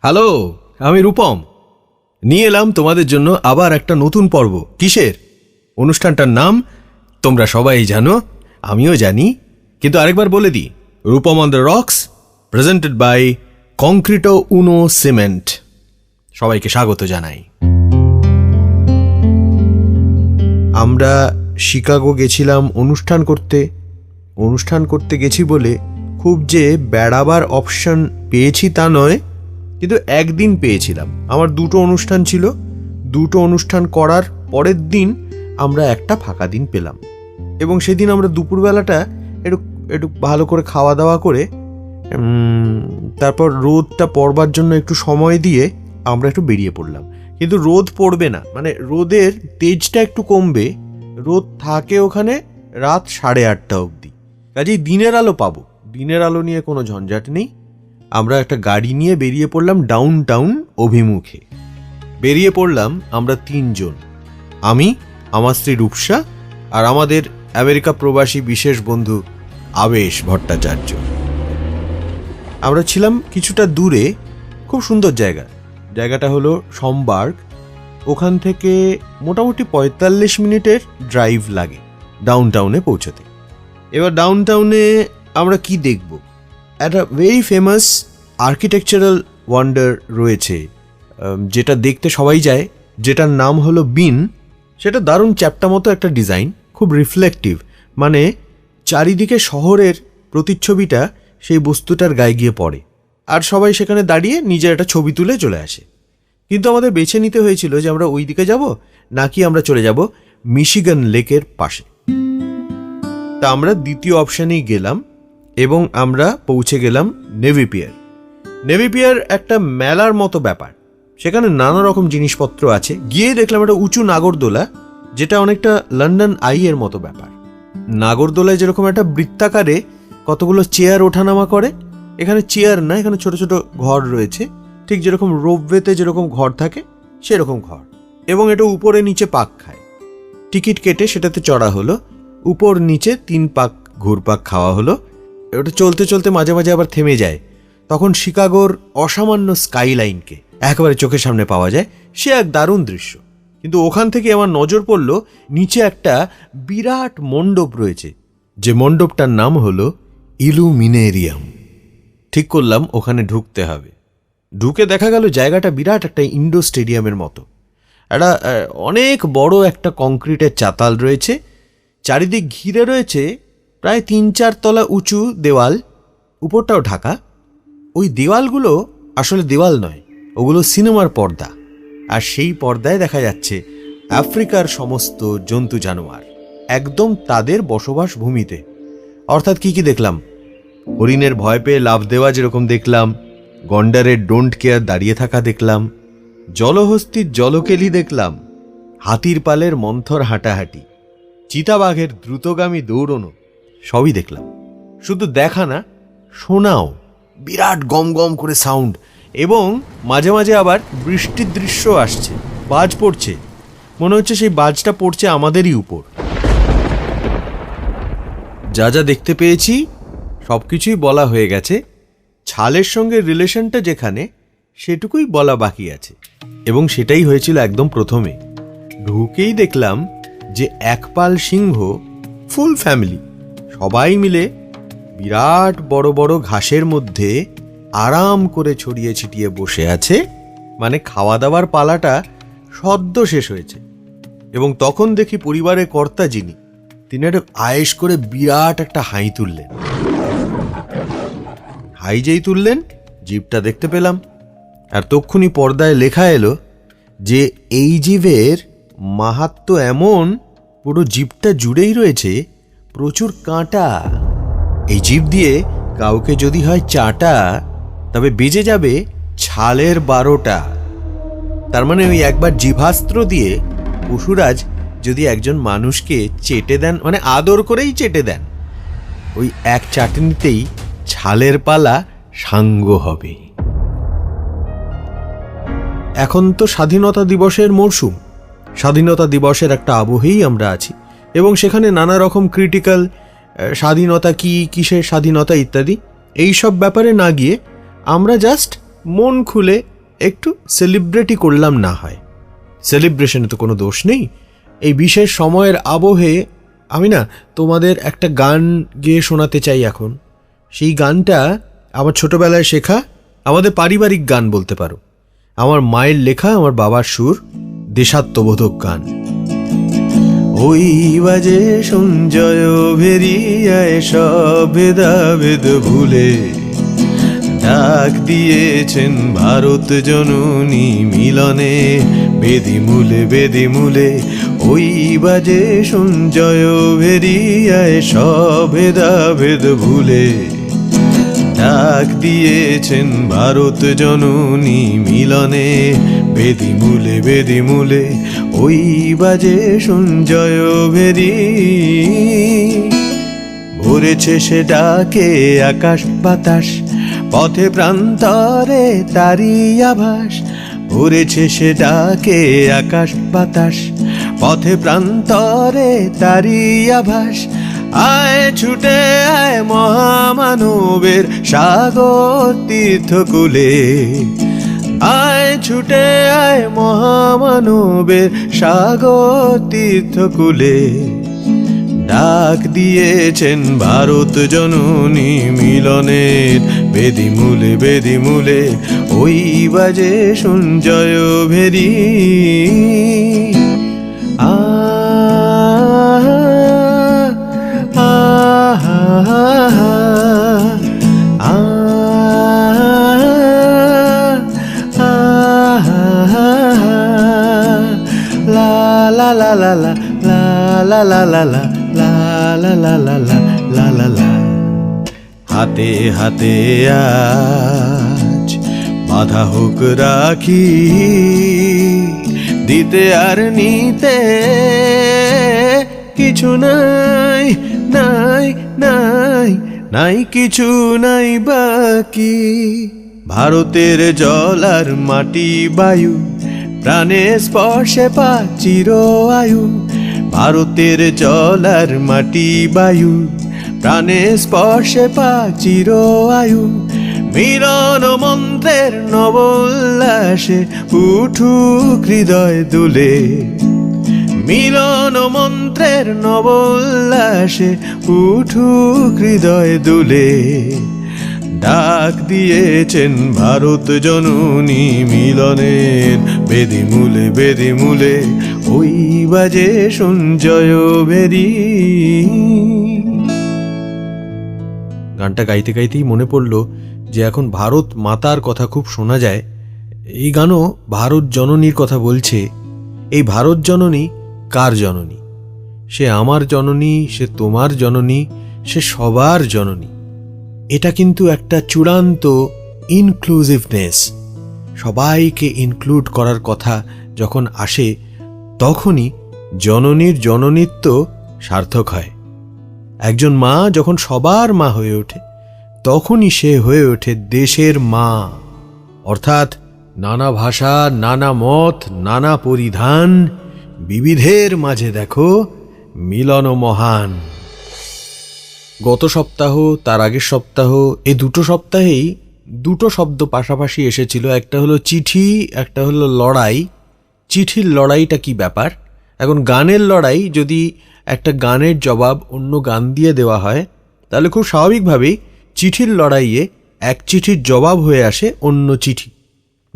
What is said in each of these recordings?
Hello, আমি রূপম। নিয়ে এলাম তোমাদের জন্য আবার একটা নতুন পর্ব। কিসের? অনুষ্ঠানটার নাম তোমরা সবাই জানো, আমিও জানি, কিন্তু আরেকবার বলে দিই। Rupam on the rocks, presented by Concreto Uno cement. সবাইকে স্বাগত জানাই। আমরা শিকাগো গেছিলাম অনুষ্ঠান করতে গেছি বলে খুব যে বেড়াবার অপশন পেয়েছি তা নয়, কিন্তু একদিন পেয়েছিলাম। আমার দুটো অনুষ্ঠান ছিল, দুটো অনুষ্ঠান করার পরের দিন আমরা একটা ফাঁকা দিন পেলাম, এবং সেদিন আমরা দুপুরবেলাটা একটু ভালো করে খাওয়া দাওয়া করে তারপর রোদটা পড়বার জন্য একটু সময় দিয়ে আমরা একটু বেরিয়ে পড়লাম। কিন্তু রোদ পড়বে না, মানে রোদের তেজটা একটু কমবে। রোদ থাকে ওখানে রাত 8:30 অবধি, কাজেই দিনের আলো পাবো। দিনের আলো নিয়ে কোনো ঝঞ্ঝাট নেই। আমরা একটা গাড়ি নিয়ে বেরিয়ে পড়লাম ডাউন টাউন অভিমুখে। বেরিয়ে পড়লাম আমরা 3 জন, আমি, আমার স্ত্রী রূপসা, আর আমাদের আমেরিকা প্রবাসী বিশেষ বন্ধু আবেশ ভট্টাচার্য। আমরা ছিলাম কিছুটা দূরে, খুব সুন্দর জায়গাটা হলো সমবার্গ। ওখান থেকে মোটামুটি 45 মিনিটের ড্রাইভ লাগে ডাউন টাউনে পৌঁছতে। এবার ডাউন টাউনে আমরা কি দেখব? একটা ভেরি ফেমাস আর্কিটেকচারাল ওয়ান্ডার রয়েছে, যেটা দেখতে সবাই যায়, যেটার নাম হলো বিন। সেটা দারুণ চ্যাপ্টা মতো একটা ডিজাইন, খুব রিফ্লেকটিভ, মানে চারিদিকে শহরের প্রতিচ্ছবিটা সেই বস্তুটার গায়ে গিয়ে পড়ে, আর সবাই সেখানে দাঁড়িয়ে নিজের একটা ছবি তুলে চলে আসে। কিন্তু আমাদের বেছে নিতে হয়েছিল যে আমরা ওই দিকে যাব নাকি আমরা চলে যাব মিশিগান লেকের পাশে। তা আমরা দ্বিতীয় অপশানেই গেলাম এবং আমরা পৌঁছে গেলাম নেভি পিয়ার। নেভি পিয়ার একটা মেলার মতো ব্যাপার, সেখানে নানা রকম জিনিসপত্র আছে। গিয়ে দেখলাম একটা উঁচু নাগরদোলা, যেটা অনেকটা লন্ডন আই এর মতো ব্যাপার। নাগরদোলায় যেরকম একটা বৃত্তাকারে কতগুলো চেয়ার ওঠানামা করে, এখানে চেয়ার না, এখানে ছোট ছোট ঘর রয়েছে, ঠিক যেরকম রোপওয়েতে যেরকম ঘর থাকে সেরকম ঘর, এবং এটা উপরে নিচে পাক খায়। টিকিট কেটে সেটাতে চড়া হলো, উপর নিচে 3 পাক ঘুরপাক খাওয়া হলো। ওটা চলতে চলতে মাঝে মাঝে আবার থেমে যায়, তখন শিকাগোর অসামান্য স্কাইলাইনকে একেবারে চোখের সামনে পাওয়া যায়। সে এক দারুণ দৃশ্য। কিন্তু ওখান থেকে আমার নজর পড়ল নিচে একটা বিরাট মণ্ডপ রয়েছে, যে মণ্ডপটার নাম হলো ইলুমিনেরিয়াম। ঠিক করলাম ওখানে ঢুকতে হবে। ঢুকে দেখা গেল জায়গাটা বিরাট একটা ইন্ডোর স্টেডিয়ামের মতো। একটা অনেক বড় একটা কংক্রিটের চাতাল রয়েছে, চারিদিক ঘিরে রয়েছে প্রায় 3-4 তলা উঁচু দেওয়াল, উপরটাও ঢাকা। ওই দেওয়ালগুলো আসলে দেওয়াল নয়, ওগুলো সিনেমার পর্দা, আর সেই পর্দায় দেখা যাচ্ছে আফ্রিকার সমস্ত জন্তু জানোয়ার একদম তাদের বসবাস ভূমিতে। অর্থাৎ কি কি দেখলাম? হরিণের ভয় পেয়ে লাফ দেওয়া যেরকম দেখলাম, গন্ডারের ডোন্ট কেয়ার দাঁড়িয়ে থাকা দেখলাম, জলহস্তির জলকেলি দেখলাম, হাতির পালের মন্থর হাঁটাহাঁটি, চিতাবাঘের দ্রুতগামী দৌড়নো, সবই দেখলাম। শুধু দেখা না, শোনাও, বিরাট গম গম করে সাউন্ড, এবং মাঝে মাঝে আবার বৃষ্টির দৃশ্য আসছে, বাজ পড়ছে, মনে হচ্ছে সেই বাজটা পড়ছে আমাদেরই উপর। যা যা দেখতে পেয়েছি সবকিছুই বলা হয়ে গেছে। ছালের সঙ্গে রিলেশনটা যেখানে, সেটুকুই বলা বাকি আছে, এবং সেটাই হয়েছিল একদম প্রথমে। ঢুকেই দেখলাম যে একপাল সিংহ, ফুল ফ্যামিলি, সবাই মিলে বিরাট বড় বড় ঘাসের মধ্যে আরাম করে ছড়িয়ে ছিটিয়ে বসে আছে। মানে খাওয়া দাওয়ার পালাটা সদ্য শেষ হয়েছে, এবং তখন দেখি পরিবারের কর্তা যিনি, তিনি একটা আয়েশ করে বিরাট একটা হাই তুললেন। হাই যেই তুললেন, জিভটা দেখতে পেলাম, আর তক্ষুনি পর্দায় লেখা এলো যে এই জিভের মাহাত্ম্য এমন, পুরো জিভটা জুড়েই রয়েছে প্রচুর কাঁটা। এই জিভ দিয়ে কাউকে যদি হয় চাটা, তবে বেজে যাবে ছালের 12টা। তার মানে ওই একবার জিভাস্ত্র দিয়ে পশুরাজ যদি একজন মানুষকে চেটে দেন, মানে আদর করেই চেটে দেন, ওই এক চাটনিতেই ছালের পালা সাঙ্গ হবে। এখন তো স্বাধীনতা দিবসের মরশুম, স্বাধীনতা দিবসের একটা আবহেই আমরা আছি, এবং সেখানে নানা রকম ক্রিটিক্যাল, স্বাধীনতা কি, কিসের স্বাধীনতা ইত্যাদি, এই সব ব্যাপারে না গিয়ে আমরা জাস্ট মন খুলে একটু সেলিব্রেটই করলাম না হয়। সেলিব্রেশনে তো কোনো দোষ নেই। এই বিশেষ সময়ের আবহে আমি না তোমাদের একটা গান গেয়ে শোনাতে চাই এখন। সেই গানটা আমার ছোটবেলায় শেখা, আমাদের পারিবারিক গান বলতে পারো। আমার মায়ের লেখা, আমার বাবার সুর, দেশাত্মবোধক গান। ওই বাজে সঞ্জয় ভেরিয়ায় সব ভেদাভেদ ভুলে ডাক দিয়েছেন ভারত জননী মিলনে বেদিমূলে বেদিমূলে। ওই বাজে সঞ্জয় ভেরিয়ায় সব ভেদাভেদ ভুলে ডাক দিয়েছেন ভারত জননী মিলনে বেদিমূলে বেদিমূলে। ওই বাজে সঞ্জয় ভেরি ভরেছে সে ডাকে আকাশ বাতাস, পথে প্রান্তরে তারি আভাস। ভরেছে সে ডাকে আকাশ বাতাস, পথে প্রান্তরে তারি আভাস। আয় ছুটে আয় মহামানবের সাগর তীর্থকূলে, আয় ছুটে আয় মহামানবের সাগর তীর্থকূলে। ডাক দিয়েছেন ভারত জননী মিলনের বেদিমূলে বেদিমূলে। ওই বাজে সঞ্জয় ভেরি আ লা লা লা লা লা লা লা লা লা লা লা লা লা লা লা লা। হাতে হাতে আজ বাঁধা হোক রাখি, দিতে আর নিতে কিছু নাই নাই নাই নাই কিছু নাই বাকি। ভারতের জল আর মাটি বায়ু প্রাণে স্পর্শে পা চির আয়ু। ভারতের জল আর মাটি বায়ু প্রাণে স্পর্শে পা চির আয়ু। মিলন মন্ত্রের নবোল্লাসে উঠুক হৃদয় দুলে, মিলন মন্ত্রের নবোল্লাসে উঠুক হৃদয় দুলে। ডাক দিয়েছেন ভারত জননী মিলনের বেদিমূলে বেদিমূলে। ওই বাজে সঞ্জয় ভেরি। গানটা গাইতে গাইতেই মনে পড়ল যে এখন ভারত মাতার কথা খুব শোনা যায়। এই গানও ভারত জননীর কথা বলছে। এই ভারত জননী কার জননী? সে আমার জননী, সে তোমার জননী, সে সবার জননী। এটা কিন্তু একটা চূড়ান্ত ইনক্লুসিভনেস। সবাইকে ইনক্লুড করার কথা যখন আসে, তখনই জননীর জননীত্ব সার্থক হয়। একজন মা যখন সবার মা হয়ে ওঠে, তখনই সে হয়ে ওঠে দেশের মা। অর্থাৎ নানা ভাষা, নানা মত, নানা পরিধান, বিবিধের মাঝে দেখো মিলন মহান। গত সপ্তাহ, তার আগের সপ্তাহ, এই দুটো সপ্তাহেই দুটো শব্দ পাশাপাশি এসেছিল। একটা হলো চিঠি, একটা হলো লড়াই। চিঠির লড়াইটা কি ব্যাপার? এখন গানের লড়াই যদি একটা গানের জবাব অন্য গান দিয়ে দেওয়া হয়, তাহলে খুব স্বাভাবিকভাবেই চিঠির লড়াইয়ে এক চিঠির জবাব হয়ে আসে অন্য চিঠি।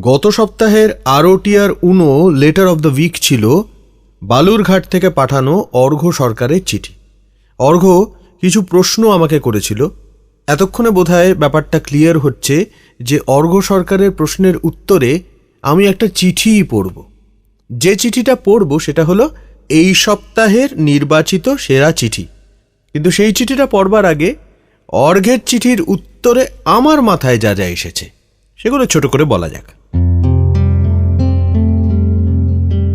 গত সপ্তাহের ROTR উনো লেটার অফ দ্য উইক ছিল বালুরঘাট থেকে পাঠানো অর্ঘ্য সরকারের চিঠি। অর্ঘ্য কিছু প্রশ্ন আমাকে করেছিল। এতক্ষণে বোধহয় ব্যাপারটা ক্লিয়ার হচ্ছে যে অর্ঘ্য সরকারের প্রশ্নের উত্তরে আমি একটা চিঠিই পড়ব। যে চিঠিটা পড়ব সেটা হলো এই সপ্তাহের নির্বাচিত সেরা চিঠি। কিন্তু সেই চিঠিটা পড়বার আগে অর্ঘ্যের চিঠির উত্তরে আমার মাথায় যা যা এসেছে সেগুলো ছোট করে বলা যাক।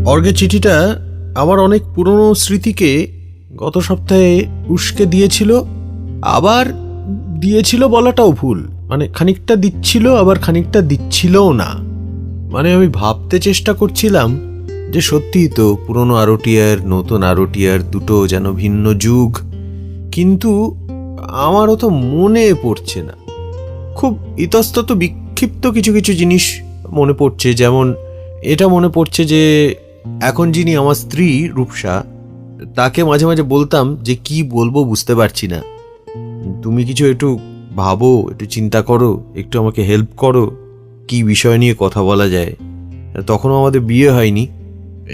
অর্ঘ্যের চিঠিটা আমার অনেক পুরনো স্মৃতিকে গত সপ্তাহে উস্কে দিয়েছিল, আবার দিয়েছিল বলাটাও ভুল। মানে খানিকটা দিচ্ছিল, আবার খানিকটা দিচ্ছিলও না। মানে আমি ভাবতে চেষ্টা করছিলাম যে সত্যিই তো পুরনো ROTR, নতুন ROTR দুটো যেন ভিন্ন যুগ, কিন্তু আমারও তো মনে পড়ছে না। খুব ইতস্তত বিক্ষিপ্ত কিছু কিছু জিনিস মনে পড়ছে, যেমন এটা মনে পড়ছে যে এখন যিনি আমার স্ত্রী রূপসা, তাকে মাঝে মাঝে বলতাম যে কি বলবো বুঝতে পারছি না, তুমি কিছু একটু ভাবো, একটু চিন্তা করো, একটু আমাকে হেল্প করো, কি বিষয় নিয়ে কথা বলা যায়। তখনও আমাদের বিয়ে হয়নি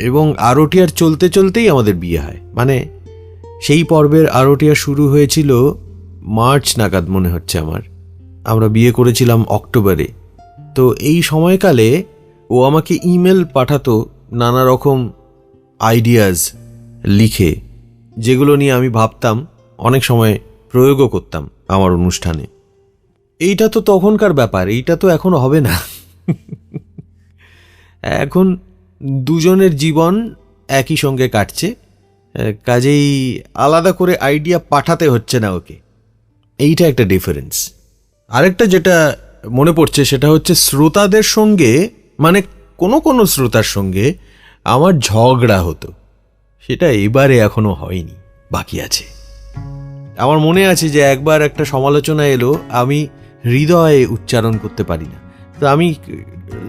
এবং আরটিআর চলতে চলতেই আমাদের বিয়ে হয়। মানে সেই পর্বের আরটিআর শুরু হয়েছিল মার্চ নাগাদ মনে হচ্ছে আমার, আমরা বিয়ে করেছিলাম অক্টোবরে। তো এই সময়কালে ও আমাকে ইমেল পাঠাতো নানা রকম আইডিয়াজ লিখে, যেগুলো নিয়ে আমি ভাবতাম, অনেক সময় প্রয়োগও করতাম আমার অনুষ্ঠানে। এইটা তো তখনকার ব্যাপার, এইটা তো এখন হবে না। এখন দুজনের জীবন একই সঙ্গে কাটছে, কাজেই আলাদা করে আইডিয়া পাঠাতে হচ্ছে না ওকে। এইটা একটা ডিফারেন্স। আরেকটা যেটা মনে পড়ছে সেটা হচ্ছে শ্রোতাদের সঙ্গে, মানে কোনো কোনো শ্রোতার সঙ্গে আমার ঝগড়া হতো, সেটা এবারে এখনো হয়নি, বাকি আছে। আমার মনে আছে যে একবার একটা সমালোচনা এলো, আমি হৃদয়ে উচ্চারণ করতে পারি না। তো আমি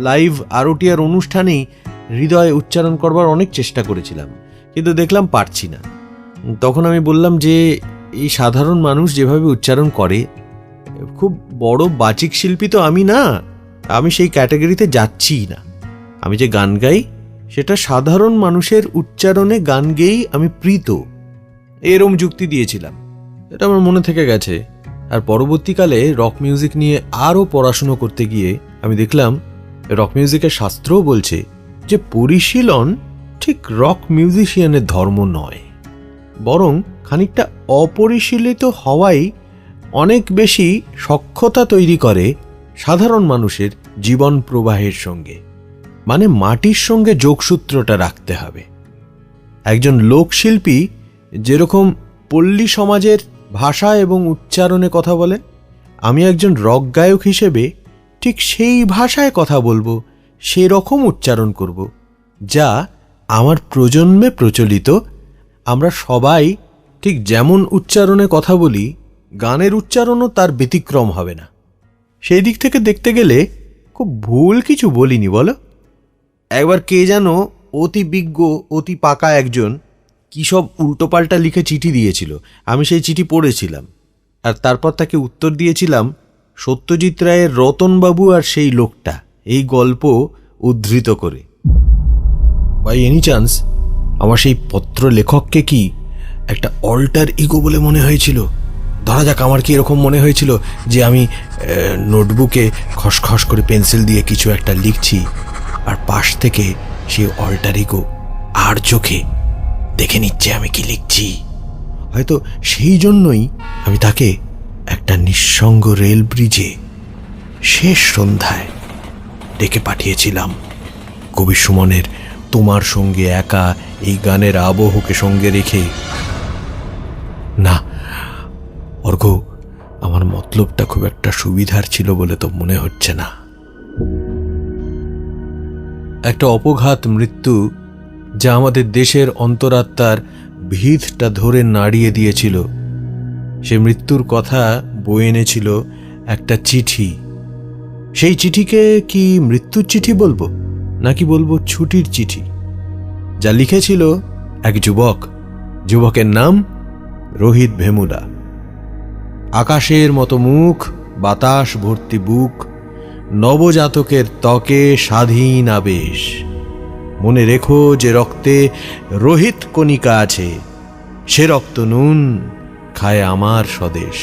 লাইভ আরটিআর অনুষ্ঠানেই হৃদয়ে উচ্চারণ করবার অনেক চেষ্টা করেছিলাম, কিন্তু দেখলাম পারছি না। তখন আমি বললাম যে এই সাধারণ মানুষ যেভাবে উচ্চারণ করে, খুব বড় বাচিক শিল্পী তো আমি না, আমি সেই ক্যাটাগরিতে যাচ্ছিই না। আমি যে গান গাই সেটা সাধারণ মানুষের উচ্চারণে গান গেয়েই আমি প্রীত, এরম যুক্তি দিয়েছিলাম। এটা আমার মনে থেকে গেছে। আর পরবর্তীকালে রক মিউজিক নিয়ে আরও পড়াশুনো করতে গিয়ে আমি দেখলাম রক মিউজিকের শাস্ত্রও বলছে যে পরিশীলন ঠিক রক মিউজিশিয়ানের ধর্ম নয়, বরং খানিকটা অপরিশীলিত হওয়াই অনেক বেশি সখ্যতা তৈরি করে সাধারণ মানুষের জীবন প্রবাহের সঙ্গে। মানে মাটির সঙ্গে যোগসূত্রটা রাখতে হবে। একজন লোকশিল্পী যেরকম পল্লী সমাজের ভাষা এবং উচ্চারণে কথা বলেন, আমি একজন রক গায়ক হিসেবে ঠিক সেই ভাষায় কথা বলবো, সেরকম উচ্চারণ করব, যা আমার প্রজন্মে প্রচলিত। আমরা সবাই ঠিক যেমন উচ্চারণে কথা বলি, গানের উচ্চারণও তার ব্যতিক্রম হবে না। সেই দিক থেকে দেখতে গেলে খুব ভুল কিছু বলিনি, বলো? একবার কে যেন অতি বিজ্ঞ, অতি পাকা একজন কী সব উল্টোপাল্টা লিখে চিঠি দিয়েছিল, আমি সেই চিঠি পড়েছিলাম, আর তারপর তাকে উত্তর দিয়েছিলাম সত্যজিৎ রায়ের রতনবাবু আর সেই লোকটা, এই গল্প উদ্ধৃত করে। বাই এনি চান্স আমার সেই পত্র লেখককে কি একটা অল্টার ইগো বলে মনে হয়েছিল? ধরা যাক আমার কি এরকম মনে হয়েছিল যে আমি নোটবুকে খসখস করে পেন্সিল দিয়ে কিছু একটা লিখছি, আর পাশ থেকে সেই অল্টার ইগো আর চোখে দেখে নিচ্ছে আমি কি লিখছি। হয়তো সেই জন্যই আমি তাকে একটা নিঃসঙ্গ রেল ব্রিজে শেষ সন্ধ্যায় ডেকে পাঠিয়েছিলাম কবি সুমনের তোমার সঙ্গে একা এই গানের আবহকে সঙ্গে রেখে। না অর্ঘ, আমার মতলবটা খুব একটা সুবিধার ছিল বলে তো মনে হচ্ছে না। একটা অপঘাত মৃত্যু যা আমাদের দেশের অন্তরাত্মার ভিতটা ধরে নাড়িয়ে দিয়েছিল, সে মৃত্যুর কথা বয়ে এনেছিল একটা চিঠি। সেই চিঠিকে কি মৃত্যুর চিঠি বলবো, নাকি বলবো ছুটির চিঠি, যা লিখেছিল এক যুবক। যুবকের নাম রোহিত ভেমুলা। আকাশের মতো মুখ, বাতাস ভর্তি বুক, নবজাতকের ত্বকে স্বাধীন আবেশ। মনে রেখো যে রক্তে রোহিত কণিকা আছে, সে রক্ত নুন খায় আমার স্বদেশ।